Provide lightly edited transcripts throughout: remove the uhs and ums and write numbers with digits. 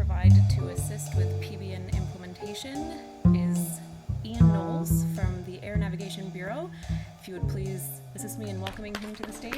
provide to assist with PBN implementation is Knowles from the Air Navigation Bureau. If you would please assist me in welcoming him to the stage.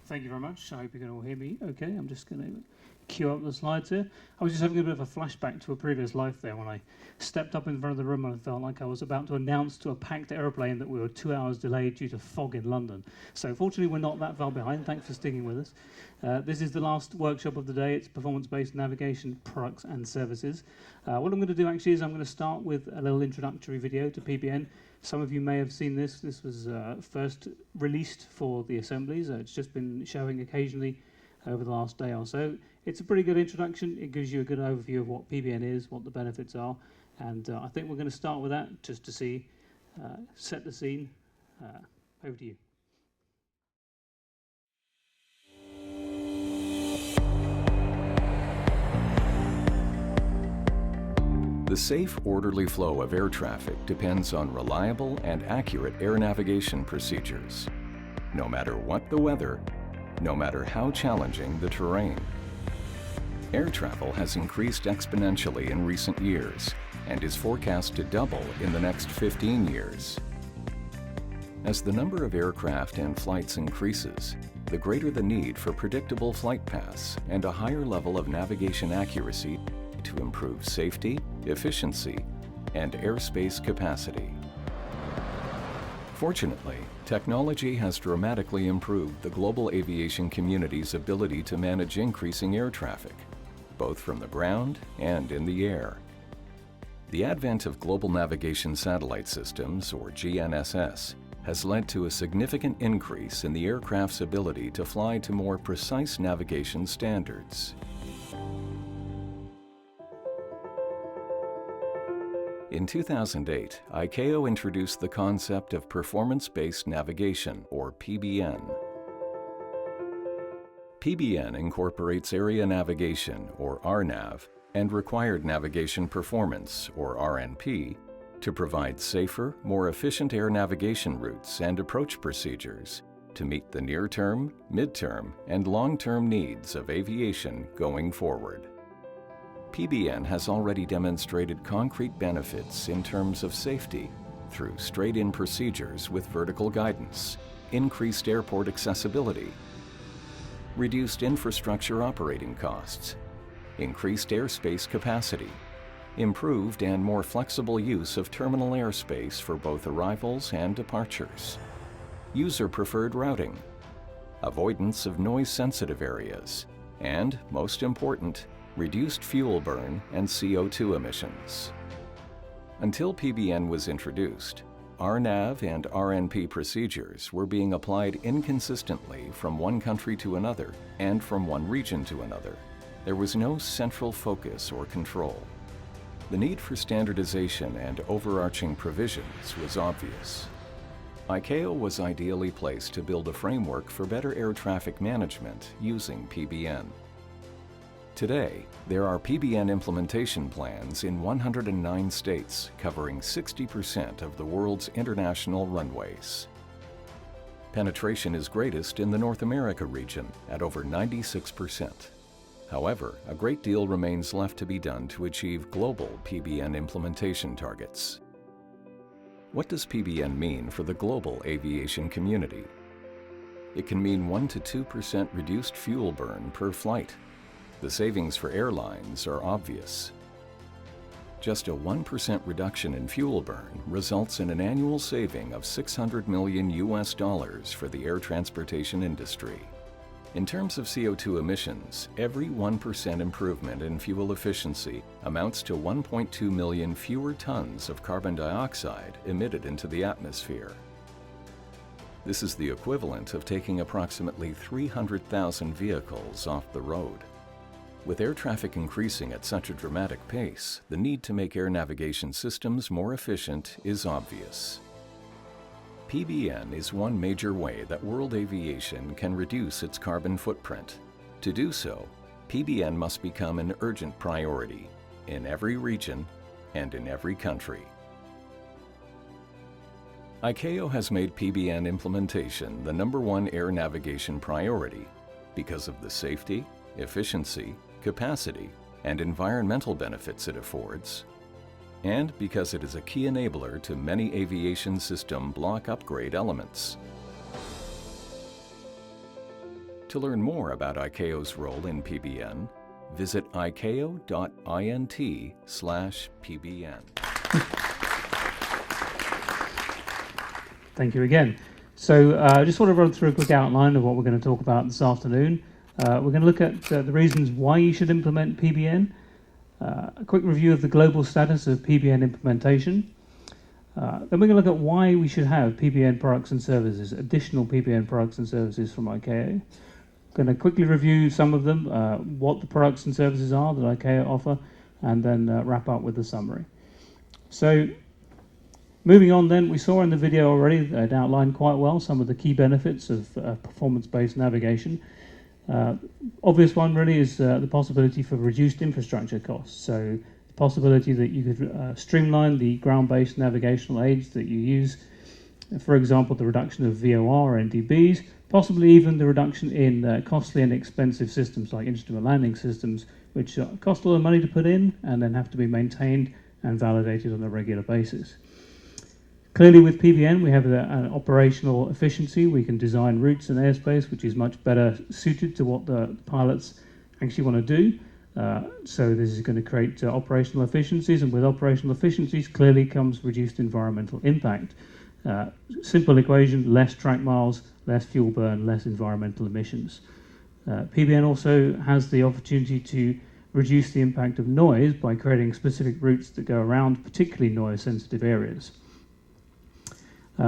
Thank you very much. I hope you can all hear me okay. I'm just going to queue up the slides here. I was just having a bit of a flashback to a previous life there when I stepped up in front of the room and I felt like I was about to announce to a packed aeroplane that we were 2 hours delayed due to fog in London. So fortunately we're not that far behind. Thanks for sticking with us. This is the last workshop of the day. It's performance-based navigation products and services. What I'm going to do actually is I'm going to start with a little introductory video to PBN. Some of you may have seen this. This was first released for the assemblies. It's just been showing occasionally over the last day or so. It's a pretty good introduction. It gives you a good overview of what PBN is, what the benefits are, and I think we're going to start with that just to see, set the scene. Over to you. The safe, orderly flow of air traffic depends on reliable and accurate air navigation procedures. No matter what the weather, no matter how challenging the terrain. Air travel has increased exponentially in recent years and is forecast to double in the next 15 years. As the number of aircraft and flights increases, the greater the need for predictable flight paths and a higher level of navigation accuracy to improve safety, efficiency, and airspace capacity. Fortunately, technology has dramatically improved the global aviation community's ability to manage increasing air traffic, both from the ground and in the air. The advent of global navigation satellite systems, or GNSS, has led to a significant increase in the aircraft's ability to fly to more precise navigation standards. In 2008, ICAO introduced the concept of performance-based navigation, or PBN. PBN incorporates area navigation, or RNAV, and required navigation performance, or RNP, to provide safer, more efficient air navigation routes and approach procedures to meet the near-term, mid-term, and long-term needs of aviation going forward. PBN has already demonstrated concrete benefits in terms of safety through straight-in procedures with vertical guidance, increased airport accessibility, reduced infrastructure operating costs, increased airspace capacity, improved and more flexible use of terminal airspace for both arrivals and departures, user-preferred routing, avoidance of noise-sensitive areas, and, most important, reduced fuel burn and CO2 emissions. Until PBN was introduced, RNAV and RNP procedures were being applied inconsistently from one country to another and from one region to another. There was no central focus or control. The need for standardization and overarching provisions was obvious. ICAO was ideally placed to build a framework for better air traffic management using PBN. Today, there are PBN implementation plans in 109 states, covering 60% of the world's international runways. Penetration is greatest in the North America region at over 96%. However, a great deal remains left to be done to achieve global PBN implementation targets. What does PBN mean for the global aviation community? It can mean 1 to 2% reduced fuel burn per flight. The savings for airlines are obvious. Just a 1% reduction in fuel burn results in an annual saving of $600 million for the air transportation industry. In terms of CO2 emissions, every 1% improvement in fuel efficiency amounts to 1.2 million fewer tons of carbon dioxide emitted into the atmosphere. This is the equivalent of taking approximately 300,000 vehicles off the road. With air traffic increasing at such a dramatic pace, the need to make air navigation systems more efficient is obvious. PBN is one major way that world aviation can reduce its carbon footprint. To do so, PBN must become an urgent priority in every region and in every country. ICAO has made PBN implementation the #1 air navigation priority because of the safety, efficiency, capacity, and environmental benefits it affords, and because it is a key enabler to many aviation system block upgrade elements. To learn more about ICAO's role in PBN, visit icao.int/PBN. Thank you again. So I just want to run through a quick outline of what we're going to talk about this afternoon. We're going to look at the reasons why you should implement PBN, a quick review of the global status of PBN implementation. Then we're going to look at why we should have PBN products and services, additional PBN products and services from ICAO. Going to quickly review some of them, what the products and services are that ICAO offer, and then wrap up with the summary. So moving on then, we saw in the video already, it outlined quite well some of the key benefits of performance-based navigation. Obvious one really is the possibility for reduced infrastructure costs. So the possibility that you could streamline the ground-based navigational aids that you use. For example, the reduction of VOR and NDBs, possibly even the reduction in costly and expensive systems like instrument landing systems, which cost a lot of money to put in and then have to be maintained and validated on a regular basis. Clearly with PBN we have an operational efficiency. We can design routes and airspace which is much better suited to what the pilots actually want to do. So this is going to create operational efficiencies, and with operational efficiencies clearly comes reduced environmental impact. Simple equation: less track miles, less fuel burn, less environmental emissions. PBN also has the opportunity to reduce the impact of noise by creating specific routes that go around particularly noise-sensitive areas.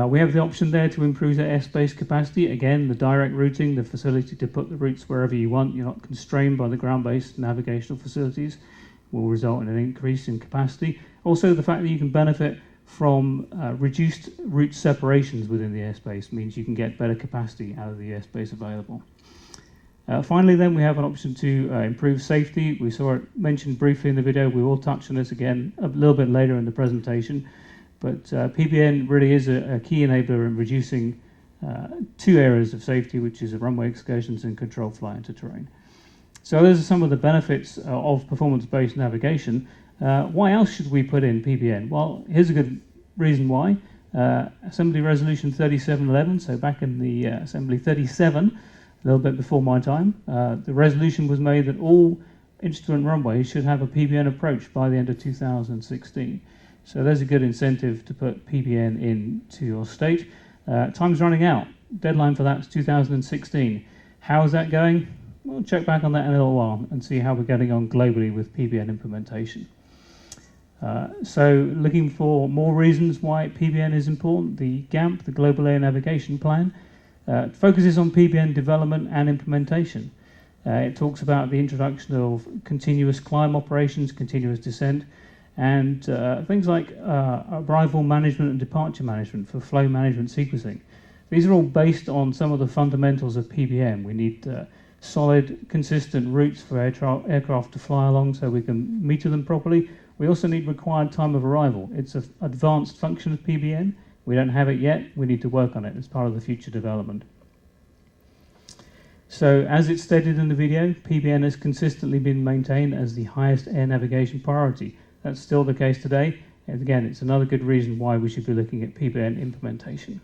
We have the option there to improve the airspace capacity. Again, the direct routing, the facility to put the routes wherever you want. You're not constrained by the ground-based navigational facilities, will result in an increase in capacity. Also, the fact that you can benefit from reduced route separations within the airspace means you can get better capacity out of the airspace available. Finally then, we have an option to improve safety. We saw it mentioned briefly in the video. We will touch on this again a little bit later in the presentation. But PBN really is a key enabler in reducing two areas of safety, which is runway excursions and controlled flight into terrain. So those are some of the benefits of performance-based navigation. Why else should we put in PBN? Well, here's a good reason why. Assembly Resolution 3711, so back in the Assembly 37, a little bit before my time, the resolution was made that all instrument runways should have a PBN approach by the end of 2016. So there's a good incentive to put PBN into your state. Time's running out. Deadline for that is 2016. How is that going? We'll check back on that in a little while and see how we're getting on globally with PBN implementation. So looking for more reasons why PBN is important, the GAMP, the Global Air Navigation Plan, focuses on PBN development and implementation. It talks about the introduction of continuous climb operations, continuous descent, and things like arrival management and departure management for flow management sequencing. These are all based on some of the fundamentals of PBN. We need solid, consistent routes for aircraft to fly along so we can meter them properly. We also need required time of arrival. It's an advanced function of PBN. We don't have it yet. We need to work on it as part of the future development. So as it's stated in the video, PBN has consistently been maintained as the highest air navigation priority. That's still the case today. And again, it's another good reason why we should be looking at PBN implementation.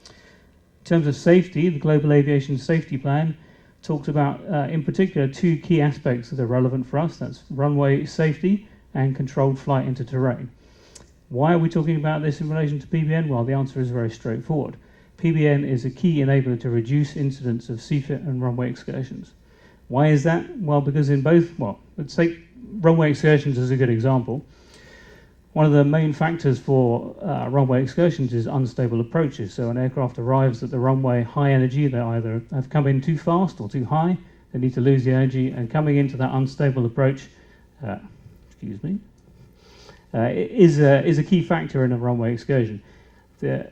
In terms of safety, the Global Aviation Safety Plan talks about, in particular, two key aspects that are relevant for us. That's runway safety and controlled flight into terrain. Why are we talking about this in relation to PBN? Well, the answer is very straightforward. PBN is a key enabler to reduce incidents of CFIT and runway excursions. Why is that? Well, because in both, well, let's take runway excursions as a good example. One of the main factors for runway excursions is unstable approaches. So an aircraft arrives at the runway high energy, they either have come in too fast or too high, they need to lose the energy, and coming into that unstable approach, is a key factor in a runway excursion. The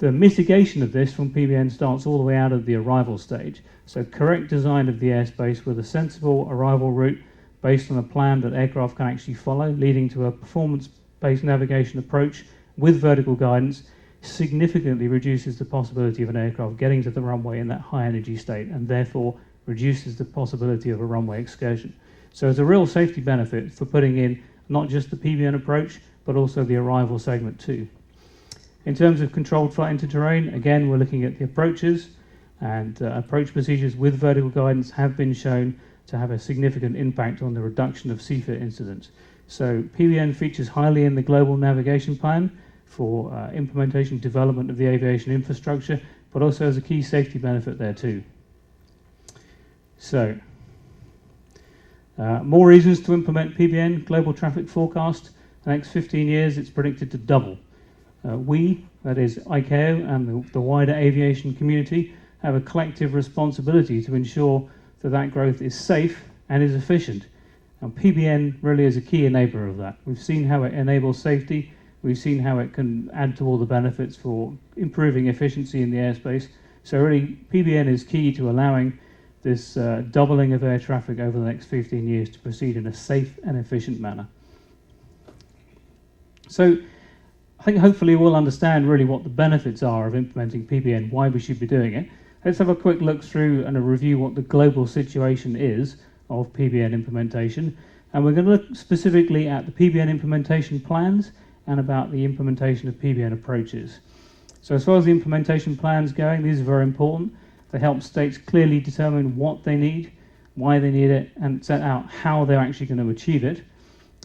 mitigation of this from PBN starts all the way out of the arrival stage. So correct design of the airspace with a sensible arrival route based on a plan that aircraft can actually follow, leading to a performance-based navigation approach with vertical guidance, significantly reduces the possibility of an aircraft getting to the runway in that high energy state, and therefore reduces the possibility of a runway excursion. So it's a real safety benefit for putting in not just the PBN approach, but also the arrival segment too. In terms of controlled flight into terrain, again, we're looking at the approaches, and approach procedures with vertical guidance have been shown to have a significant impact on the reduction of CFIT incidents. So PBN features highly in the global navigation plan for implementation development of the aviation infrastructure, but also as a key safety benefit there too. So, more reasons to implement PBN. Global traffic forecast, the next 15 years it's predicted to double. We, that is ICAO and the wider aviation community, have a collective responsibility to ensure that that growth is safe and is efficient. And PBN really is a key enabler of that. We've seen how it enables safety. We've seen how it can add to all the benefits for improving efficiency in the airspace. So really, PBN is key to allowing this doubling of air traffic over the next 15 years to proceed in a safe and efficient manner. So I think hopefully we'll understand really what the benefits are of implementing PBN, why we should be doing it. Let's have a quick look through and a review what the global situation is of PBN implementation. And we're going to look specifically at the PBN implementation plans and about the implementation of PBN approaches. So as far as the implementation plans going, these are very important. They help states clearly determine what they need, why they need it, and set out how they're actually going to achieve it.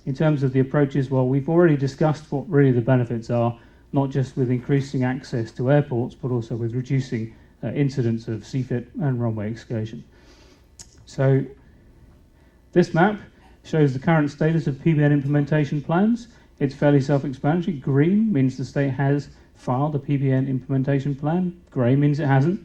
In terms of the approaches, well, we've already discussed what really the benefits are, not just with increasing access to airports, but also with reducing incidents of CFIT and runway excursion. So this map shows the current status of PBN implementation plans. It's fairly self-explanatory. Green means the state has filed a PBN implementation plan. Grey means it hasn't.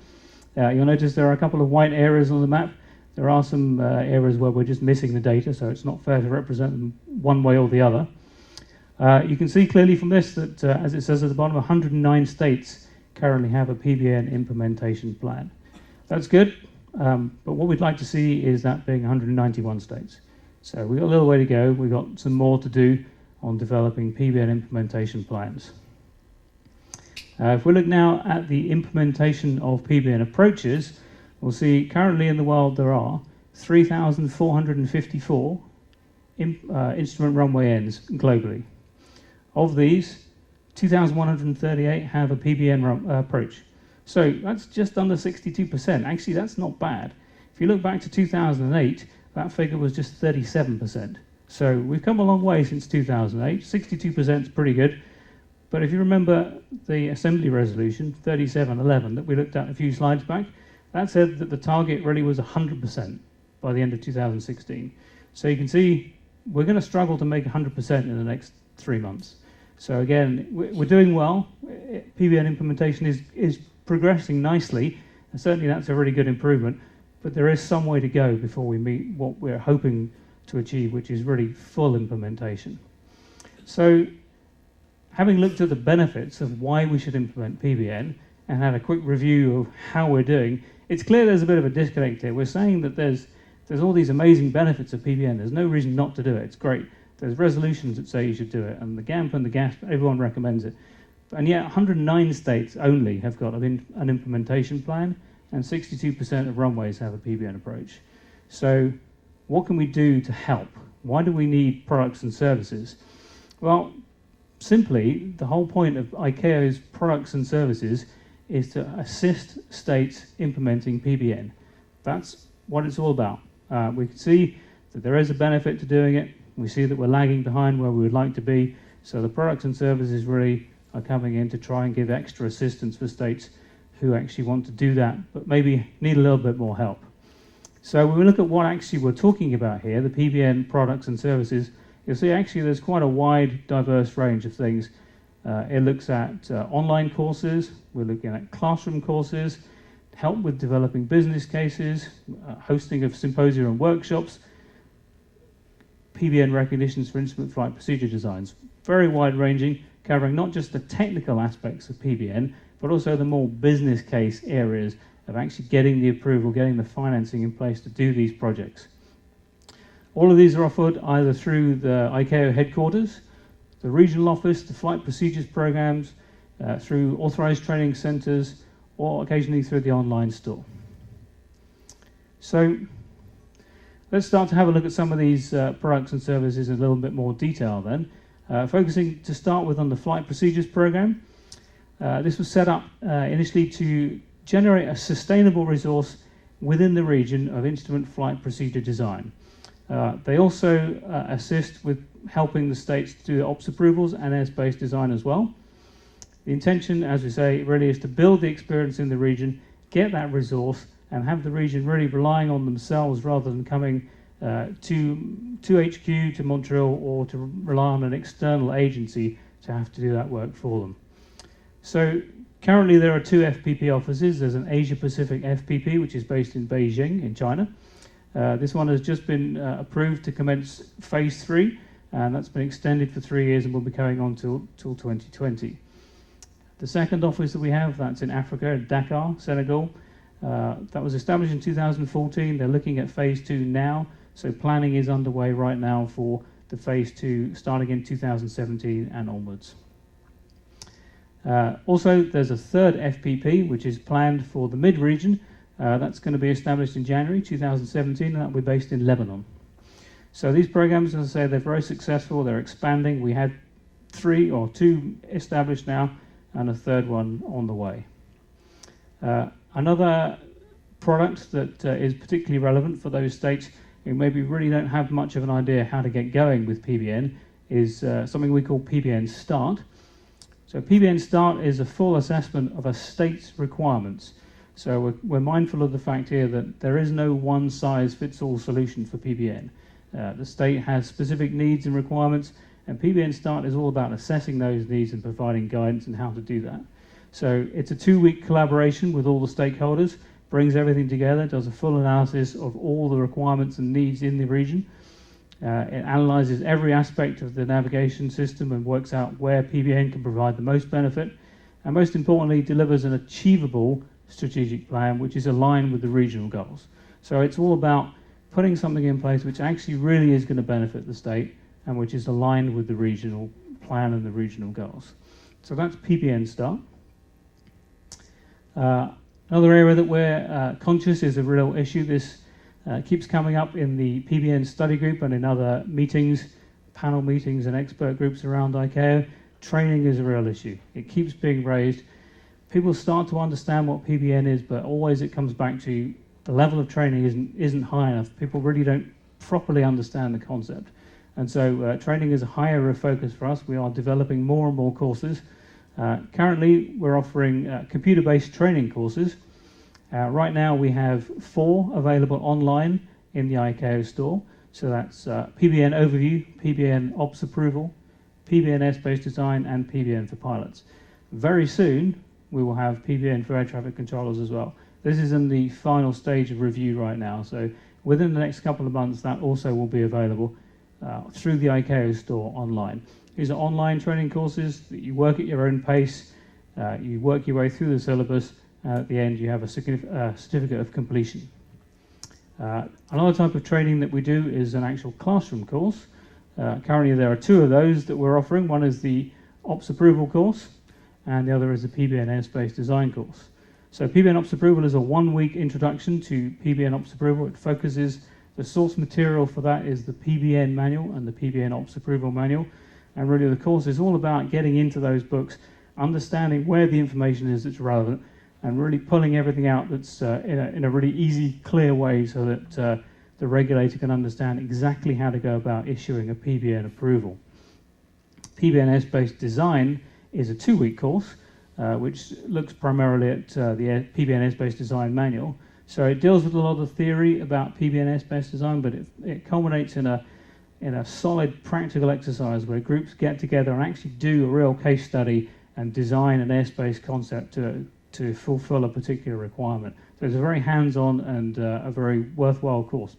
You'll notice there are a couple of white areas on the map. There are some areas where we're just missing the data, so it's not fair to represent them one way or the other. You can see clearly from this that, as it says at the bottom, 109 states currently have a PBN implementation plan. That's good, but what we'd like to see is that being 191 states. So we've got a little way to go. We've got some more to do on developing PBN implementation plans. If we look now at the implementation of PBN approaches, we'll see currently in the world there are 3,454 instrument runway ends globally. Of these, 2,138 have a PBN approach. So that's just under 62%. Actually, that's not bad. If you look back to 2008, that figure was just 37%. So we've come a long way since 2008. 62% is pretty good. But if you remember the Assembly Resolution 3711 that we looked at a few slides back, that said that the target really was 100% by the end of 2016. So you can see we're going to struggle to make 100% in the next 3 months. So again, we're doing well. PBN implementation is progressing nicely, and certainly that's a really good improvement. But there is some way to go before we meet what we're hoping to achieve, which is really full implementation. So having looked at the benefits of why we should implement PBN and had a quick review of how we're doing, it's clear there's a bit of a disconnect here. We're saying that there's all these amazing benefits of PBN. There's no reason not to do it. It's great. There's resolutions that say you should do it, and the GAMP and the GASP, everyone recommends it. And yet 109 states only have got an implementation plan, and 62% of runways have a PBN approach. So what can we do to help? Why do we need products and services? Well, simply, the whole point of ICAO's products and services is to assist states implementing PBN. That's what it's all about. We can see that there is a benefit to doing it. We see that we're lagging behind where we would like to be. So the products and services really are coming in to try and give extra assistance for states who actually want to do that, but maybe need a little bit more help. So when we look at what actually we're talking about here, the PBN products and services, you'll see actually there's quite a wide, diverse range of things. It looks at online courses, we're looking at classroom courses, help with developing business cases, hosting of symposia and workshops, PBN recognitions for instrument flight procedure designs. Very wide-ranging, covering not just the technical aspects of PBN, but also the more business case areas of actually getting the approval, getting the financing in place to do these projects. All of these are offered either through the ICAO headquarters, the regional office, the flight procedures programs, through authorized training centers, or occasionally through the online store. So let's start to have a look at some of these products and services in a little bit more detail then. Focusing to start with on the Flight Procedures Program. This was set up initially to generate a sustainable resource within the region of instrument flight procedure design. They also assist with helping the states to do ops approvals and airspace design as well. The intention, as we say, really is to build the experience in the region, get that resource, and have the region really relying on themselves rather than coming to HQ, to Montreal, or to rely on an external agency to have to do that work for them. So currently there are 2 FPP offices. There's an Asia Pacific FPP, which is based in Beijing in China. This one has just been approved to commence phase 3, and that's been extended for 3 years and will be going on till 2020. The second office that we have, that's in Africa, Dakar, Senegal. That was established in 2014. They're looking at phase 2 now, so planning is underway right now for the phase 2 starting in 2017 and onwards. Also, there's a third FPP, which is planned for the mid-region. That's going to be established in January 2017, and that will be based in Lebanon. So these programs, as I say, they're very successful. They're expanding. We had 2 established now, and a third one on the way. Another product that is particularly relevant for those states who maybe really don't have much of an idea how to get going with PBN is something we call PBN Start. So PBN Start is a full assessment of a state's requirements. So we're mindful of the fact here that there is no one-size-fits-all solution for PBN. The state has specific needs and requirements, and PBN Start is all about assessing those needs and providing guidance on how to do that. So it's a 2-week collaboration with all the stakeholders, brings everything together, does a full analysis of all the requirements and needs in the region. It analyzes every aspect of the navigation system and works out where PBN can provide the most benefit, and most importantly, delivers an achievable strategic plan which is aligned with the regional goals. So it's all about putting something in place which actually really is going to benefit the state and which is aligned with the regional plan and the regional goals. So that's PBN Start. Another area that we're conscious is a real issue. This keeps coming up in the PBN study group and in other meetings, panel meetings and expert groups around ICAO. Training is a real issue. It keeps being raised. People start to understand what PBN is, but always it comes back to the level of training isn't high enough. People really don't properly understand the concept. And so training is a higher area of focus for us. We are developing more and more courses. Currently, we're offering computer-based training courses. Right now, we have 4 available online in the ICAO store. So that's PBN Overview, PBN Ops Approval, PBN Airspace Design, and PBN for Pilots. Very soon, we will have PBN for air traffic controllers as well. This is in the final stage of review right now. So within the next couple of months, that also will be available through the ICAO store online. These are online training courses that you work at your own pace, you work your way through the syllabus, and at the end you have a certificate of completion. Another type of training that we do is an actual classroom course. Currently there are 2 of those that we're offering. One is the Ops Approval course, and the other is the PBN Airspace Design course. So PBN Ops Approval is a 1-week introduction to PBN Ops Approval. It focuses, the source material for that is the PBN manual and the PBN Ops Approval manual. And really the course is all about getting into those books, understanding where the information is that's relevant, and really pulling everything out that's in a really easy, clear way so that the regulator can understand exactly how to go about issuing a PBN approval. PBN Airspace Design is a 2-week course, which looks primarily at the PBN Airspace Design manual. So it deals with a lot of theory about PBN Airspace Design, but it culminates in a solid practical exercise where groups get together and actually do a real case study and design an airspace concept to fulfill a particular requirement. So it's a very hands-on and a very worthwhile course.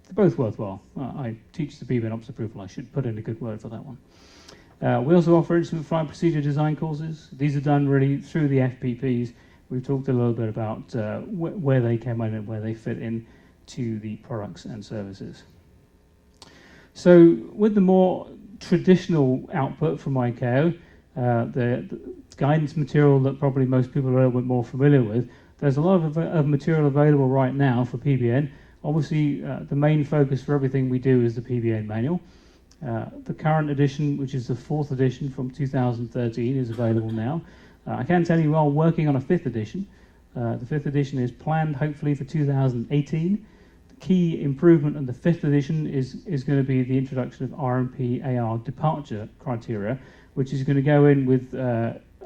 They're both worthwhile. I teach the PBN Ops Approval. I should put in a good word for that one. We also offer instrument flight procedure design courses. These are done really through the FPPs. We've talked a little bit about where they came in and where they fit in to the products and services. So with the more traditional output from ICAO, guidance material that probably most people are a little bit more familiar with. There's a lot of material available right now for PBN. Obviously, the main focus for everything we do is the PBN manual. The current edition, which is the 4th edition from 2013, is available now. I can tell you we're working on a 5th edition. The 5th edition is planned hopefully for 2018. The key improvement in the 5th edition is going to be the introduction of RMP AR departure criteria, which is going to go in with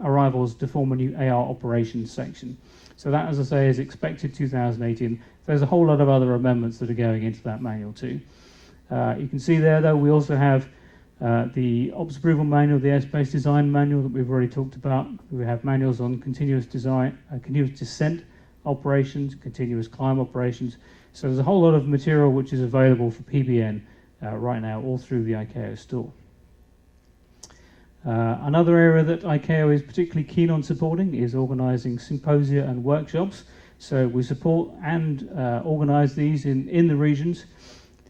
arrivals to form a new AR operations section. So that, as I say, is expected 2018. There's a whole lot of other amendments that are going into that manual too. You can see there, though, we also have the Ops Approval Manual, the Airspace Design Manual that we've already talked about. We have manuals on continuous design, continuous descent operations, continuous climb operations. So there's a whole lot of material which is available for PBN right now, all through the ICAO store. Another area that ICAO is particularly keen on supporting is organising symposia and workshops. So we support and organise these in the regions.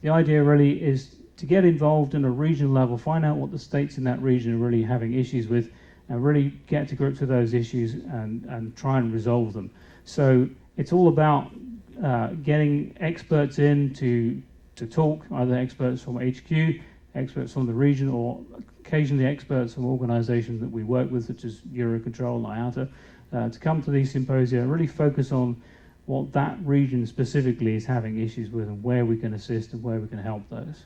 The idea really is to get involved in a regional level, find out what the states in that region are really having issues with, and really get to grips with those issues and try and resolve them. So it's all about getting experts in to talk, either experts from HQ, experts from the region, or occasionally experts from organisations that we work with, such as Eurocontrol and IATA, to come to these symposia and really focus on what that region specifically is having issues with and where we can assist and where we can help those.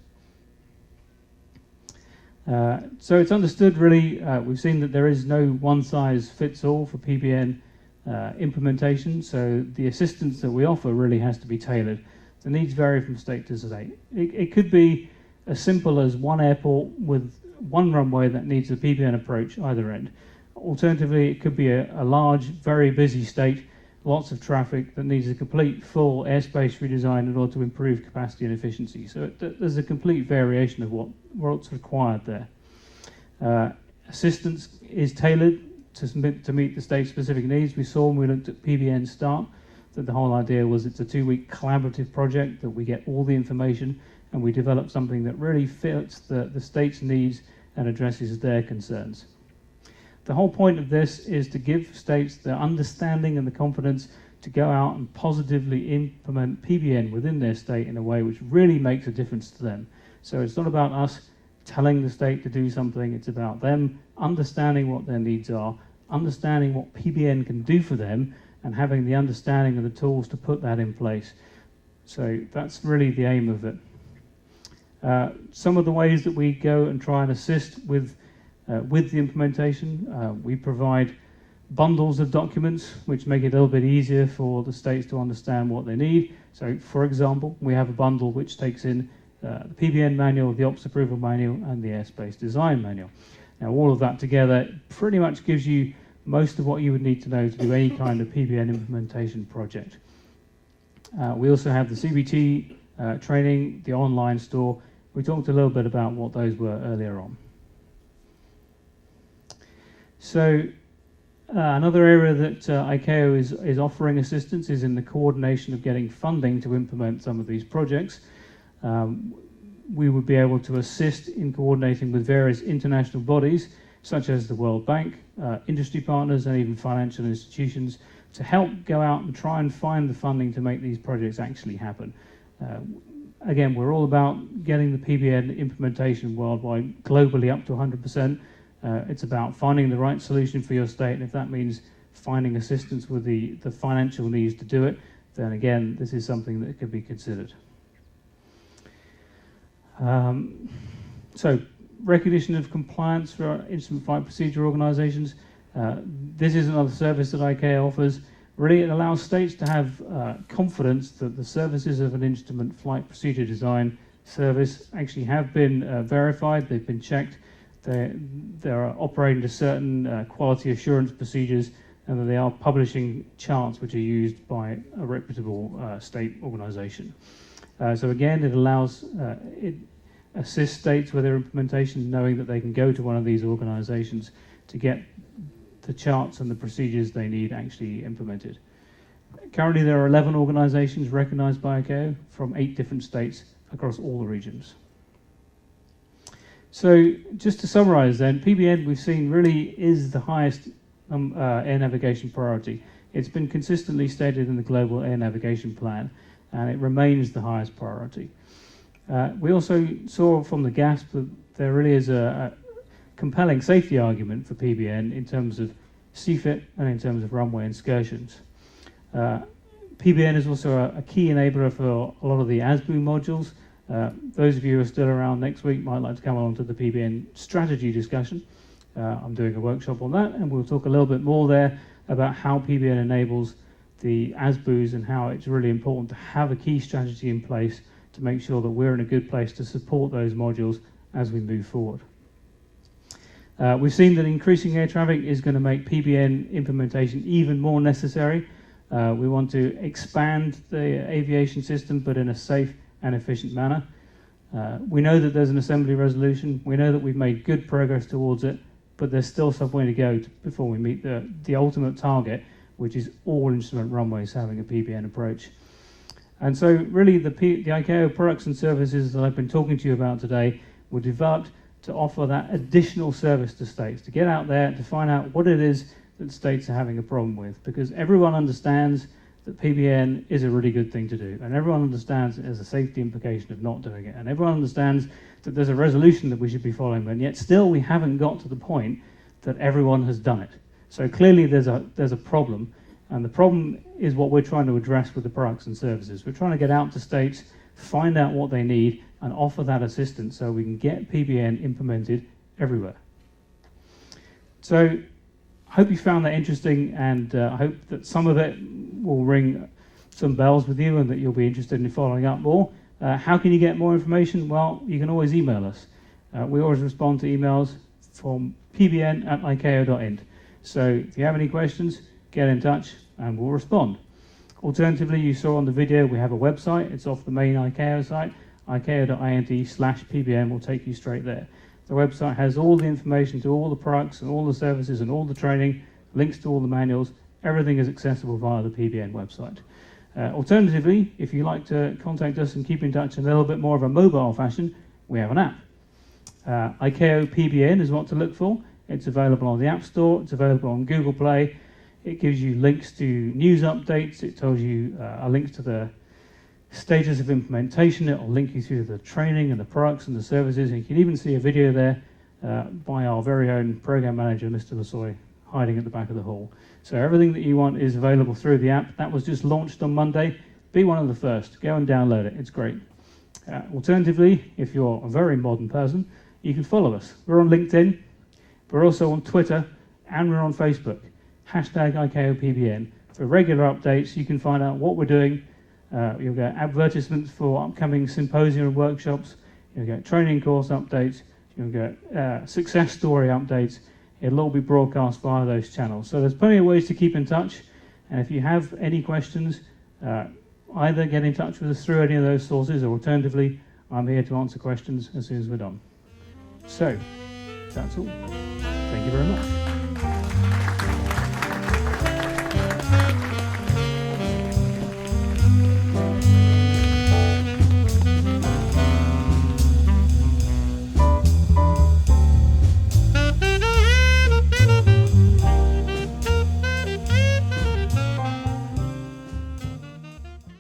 So it's understood really, we've seen that there is no one-size-fits-all for PBN implementation, so the assistance that we offer really has to be tailored. The needs vary from state to state. It could be as simple as one airport with one runway that needs a PBN approach either end. Alternatively, it could be a large, very busy state, lots of traffic that needs a complete full airspace redesign in order to improve capacity and efficiency. So there's a complete variation of what's required there. Assistance is tailored to meet the state specific needs. We saw when we looked at PBN Start that the whole idea was it's a 2-week collaborative project that we get all the information and we develop something that really fits the state's needs and addresses their concerns. The whole point of this is to give states the understanding and the confidence to go out and positively implement PBN within their state in a way which really makes a difference to them. So it's not about us telling the state to do something, it's about them understanding what their needs are, understanding what PBN can do for them, and having the understanding of the tools to put that in place. So that's really the aim of it. Some of the ways that we go and try and assist with the implementation, we provide bundles of documents which make it a little bit easier for the states to understand what they need. So, for example, we have a bundle which takes in the PBN manual, the Ops Approval Manual, and the Airspace Design Manual. Now, all of that together pretty much gives you most of what you would need to know to do any kind of PBN implementation project. We also have the CBT training, the online store. We talked a little bit about what those were earlier on. So another area that ICAO is offering assistance is in the coordination of getting funding to implement some of these projects. We would be able to assist in coordinating with various international bodies, such as the World Bank, industry partners, and even financial institutions, to help go out and try and find the funding to make these projects actually happen. Again, we're all about getting the PBN implementation worldwide, globally up to 100%. It's about finding the right solution for your state, and if that means finding assistance with the financial needs to do it, then again, this is something that could be considered. So, recognition of compliance for our instrument flight procedure organizations. This is another service that ICAO offers. Really, it allows states to have confidence that the services of an instrument flight procedure design service actually have been verified, they've been checked, they're operating to certain quality assurance procedures, and that they are publishing charts which are used by a reputable state organization. So again, it allows, it assists states with their implementation, knowing that they can go to one of these organizations to get the charts and the procedures they need actually implemented. Currently, there are 11 organizations recognized by ICAO from 8 different states across all the regions. So just to summarize then, PBN we've seen really is the highest air navigation priority. It's been consistently stated in the Global Air Navigation Plan, and it remains the highest priority. We also saw from the GASP that there really is a compelling safety argument for PBN in terms of CFIT and in terms of runway excursions. PBN is also a key enabler for a lot of the ASBU modules. Those of you who are still around next week might like to come along to the PBN strategy discussion. I'm doing a workshop on that, and we'll talk a little bit more there about how PBN enables the ASBUs and how it's really important to have a key strategy in place to make sure that we're in a good place to support those modules as we move forward. We've seen that increasing air traffic is going to make PBN implementation even more necessary. We want to expand the aviation system, but in a safe and efficient manner. We know that there's an assembly resolution. We know that we've made good progress towards it, but there's still some way to go before we meet the ultimate target, which is all instrument runways having a PBN approach. And so really the ICAO products and services that I've been talking to you about today were developed to offer that additional service to states, to get out there, to find out what it is that states are having a problem with, because everyone understands that PBN is a really good thing to do, and everyone understands there's a safety implication of not doing it, and everyone understands that there's a resolution that we should be following, and yet still we haven't got to the point that everyone has done it. So clearly there's a problem, and the problem is what we're trying to address with the products and services. We're trying to get out to states, find out what they need, and offer that assistance so we can get PBN implemented everywhere. So I hope you found that interesting, and I hope that some of it will ring some bells with you and that you'll be interested in following up more. How can you get more information? Well, you can always email us. We always respond to emails from pbn@icao.int. So if you have any questions, get in touch and we'll respond. Alternatively, you saw on the video we have a website. It's off the main ICAO site. icao.int/PBN will take you straight there. The website has all the information to all the products and all the services and all the training, links to all the manuals. Everything is accessible via the PBN website. Alternatively, if you'd like to contact us and keep in touch in a little bit more of a mobile fashion, we have an app. ICAO PBN is what to look for. It's available on the App Store. It's available on Google Play. It gives you links to news updates. It tells you a link to the status of implementation. It will link you through the training and the products and the services. And you can even see a video there by our very own program manager, Mr. Lasoy, hiding at the back of the hall. So everything that you want is available through the app. That was just launched on Monday. Be one of the first. Go and download it. It's great. Alternatively, if you're a very modern person, you can follow us. We're on LinkedIn. We're also on Twitter, and we're on Facebook. #ICAOPBN. For regular updates, you can find out what we're doing. You'll get advertisements for upcoming symposium and workshops. You'll get training course updates. You'll get success story updates. It'll all be broadcast via those channels. So there's plenty of ways to keep in touch. And if you have any questions, either get in touch with us through any of those sources, or alternatively, I'm here to answer questions as soon as we're done. So that's all. Thank you very much.